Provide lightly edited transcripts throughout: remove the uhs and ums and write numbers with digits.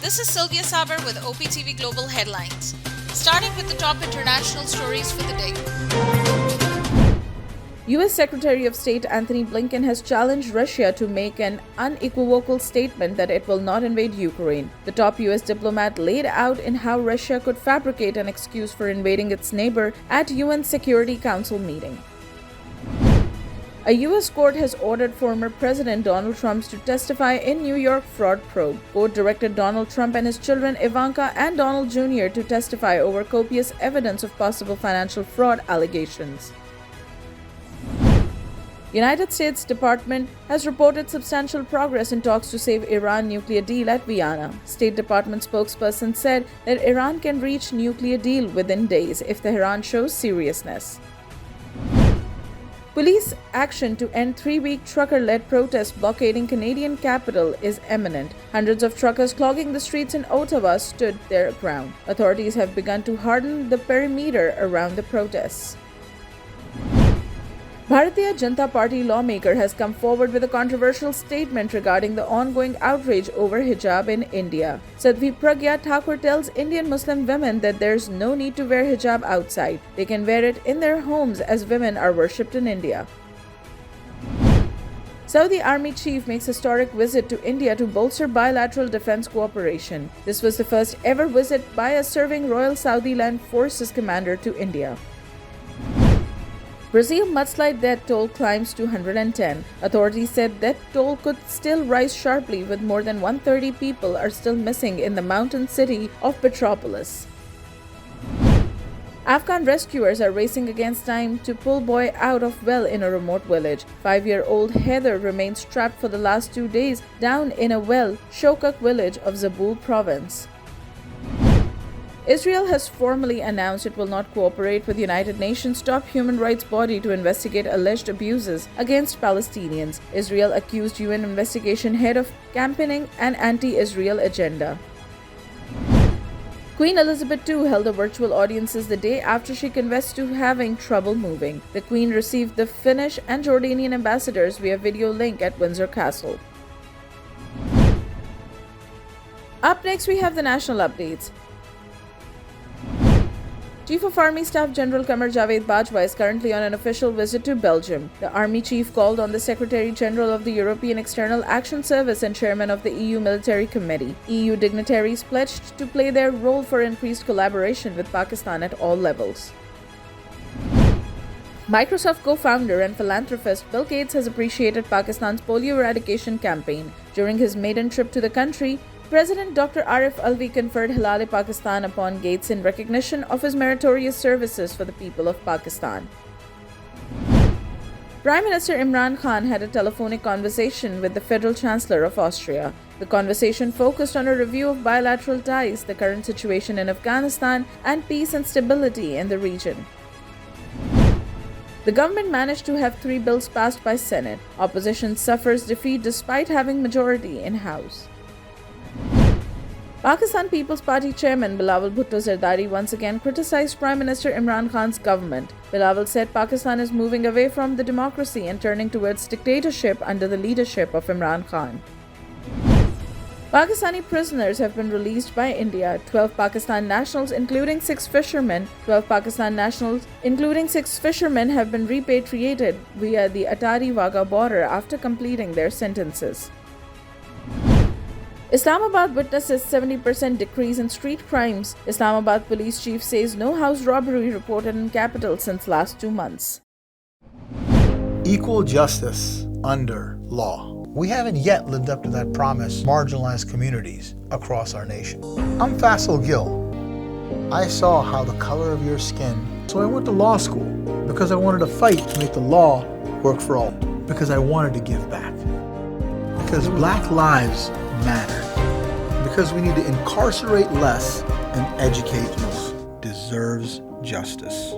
This is Sylvia Saber with OpTv Global headlines. Starting with the top international stories for the day. U.S. Secretary of State Antony Blinken has challenged Russia to make an unequivocal statement that it will not invade Ukraine. The top U.S. diplomat laid out in how Russia could fabricate an excuse for invading its neighbor at UN Security Council meeting. A U.S. court has ordered former President Donald Trump to testify in New York fraud probe. Court directed Donald Trump and his children Ivanka and Donald Jr. to testify over copious evidence of possible financial fraud allegations. United States Department has reported substantial progress in talks to save Iran nuclear deal at Vienna. State Department spokesperson said that Iran can reach nuclear deal within days if Tehran shows seriousness. Police action to end three-week trucker-led protest blockading Canadian capital is imminent. Hundreds of truckers clogging the streets in Ottawa stood their ground. Authorities have begun to harden the perimeter around the protests. Bharatiya Janata Party lawmaker has come forward with a controversial statement regarding the ongoing outrage over hijab in India. Sadhvi Pragya Thakur tells Indian Muslim women that there's no need to wear hijab outside. They can wear it in their homes as women are worshipped in India. Saudi Army chief makes historic visit to India to bolster bilateral defense cooperation. This was the first ever visit by a serving Royal Saudi Land Forces commander to India. Brazil mudslide death toll climbs to 110. Authorities said death toll could still rise sharply with more than 130 people are still missing in the mountain city of Petropolis. Afghan rescuers are racing against time to pull boy out of well in a remote village. 5-year-old Heather remains trapped for the last 2 days down in a well, Shokak village of Zabul province. Israel has formally announced it will not cooperate with United Nations top human rights body to investigate alleged abuses against Palestinians. Israel accused UN investigation head of campaigning an anti-Israel agenda. Queen Elizabeth II held a virtual audiences the day after she confessed to having trouble moving. The Queen received the Finnish and Jordanian ambassadors via video link at Windsor Castle. Up next, we have the national updates. Chief of Army Staff General Qamar Javed Bajwa is currently on an official visit to Belgium. The Army Chief called on the Secretary General of the European External Action Service and Chairman of the EU Military Committee. EU dignitaries pledged to play their role for increased collaboration with Pakistan at all levels. Microsoft co-founder and philanthropist Bill Gates has appreciated Pakistan's polio eradication campaign. During his maiden trip to the country, President Dr. Arif Alvi conferred Hilal-e-Pakistan upon Gates in recognition of his meritorious services for the people of Pakistan. Prime Minister Imran Khan had a telephonic conversation with the Federal Chancellor of Austria. The conversation focused on a review of bilateral ties, the current situation in Afghanistan, and peace and stability in the region. The government managed to have 3 bills passed by Senate. Opposition suffers defeat despite having majority in House. Pakistan People's Party chairman Bilawal Bhutto Zardari once again criticized Prime Minister Imran Khan's government. Bilawal said Pakistan is moving away from the democracy and turning towards dictatorship under the leadership of Imran Khan. Pakistani prisoners have been released by India. 12 Pakistan nationals, including 6 fishermen, have been repatriated via the Atari-Wagah border after completing their sentences. Islamabad witnesses 70% decrease in street crimes. Islamabad police chief says no house robbery reported in capital since last 2 months. Equal justice under law. We haven't yet lived up to that promise, marginalized communities across our nation. I'm Faisal Gill. I saw how the color of your skin, so I went to law school because I wanted to fight to make the law work for all, because I wanted to give back, because Black lives matter, because we need to incarcerate less and educate more. Deserves justice.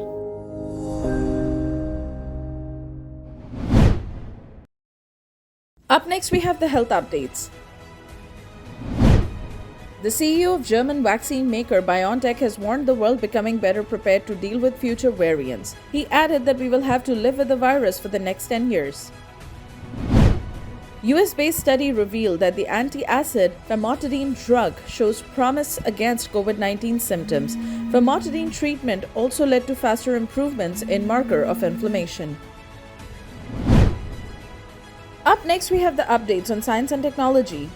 Up next, we have the health updates. The CEO of German vaccine maker BioNTech has warned the world becoming better prepared to deal with future variants. He added that we will have to live with the virus for the next 10 years. US-based study revealed that the anti-acid famotidine drug shows promise against COVID-19 symptoms. Famotidine treatment also led to faster improvements in marker of inflammation. Up next, we have the updates on science and technology.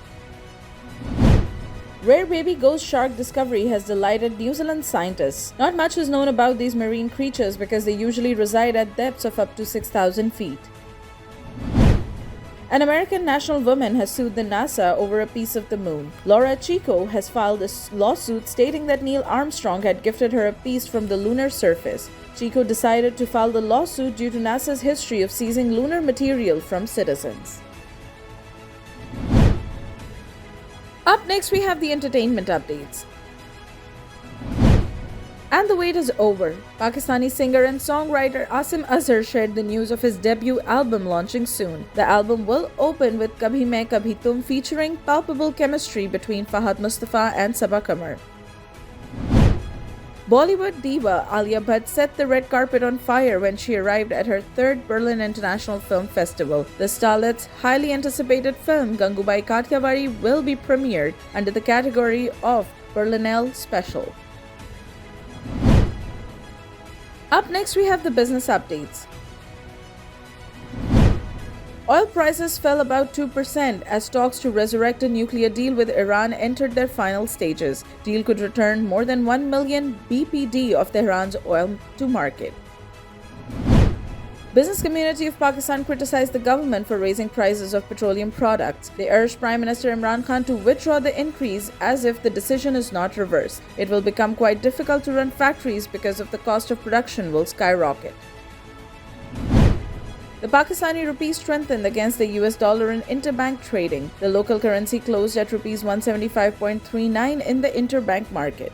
Rare baby ghost shark discovery has delighted New Zealand scientists. Not much is known about these marine creatures because they usually reside at depths of up to 6,000 feet. An American national woman has sued the NASA over a piece of the moon. Laura Chico has filed a lawsuit stating that Neil Armstrong had gifted her a piece from the lunar surface. Chico decided to file the lawsuit due to NASA's history of seizing lunar material from citizens. Up next, we have the entertainment updates. And the wait is over. Pakistani singer and songwriter Asim Azhar shared the news of his debut album launching soon. The album will open with Kabhi Main Kabhi Tum, featuring palpable chemistry between Fahad Mustafa and Sabah Qamar. Bollywood diva Alia Bhatt set the red carpet on fire when she arrived at her third Berlin International Film Festival. The starlet's highly anticipated film Gangubai Kathiawadi will be premiered under the category of Berlinale Special. Up next, we have the business updates. Oil prices fell about 2% as talks to resurrect a nuclear deal with Iran entered their final stages. Deal could return more than 1 million BPD of Tehran's oil to market. Business community of Pakistan criticized the government for raising prices of petroleum products. They urged Prime Minister Imran Khan to withdraw the increase as if the decision is not reversed. It will become quite difficult to run factories because of the cost of production will skyrocket. The Pakistani rupee strengthened against the US dollar in interbank trading. The local currency closed at rupees 175.39 in the interbank market.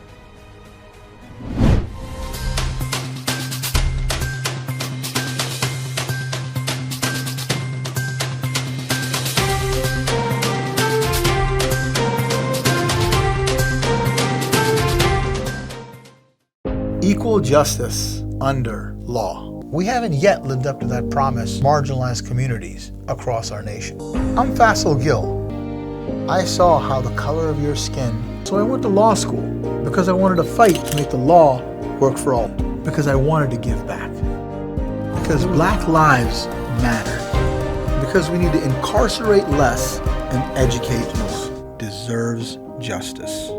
Equal justice under law. We haven't yet lived up to that promise, marginalized communities across our nation. I'm Faisal Gill. I saw how the color of your skin, so I went to law school because I wanted to fight to make the law work for all, because I wanted to give back, because Black lives matter, because we need to incarcerate less and educate more. Deserves justice.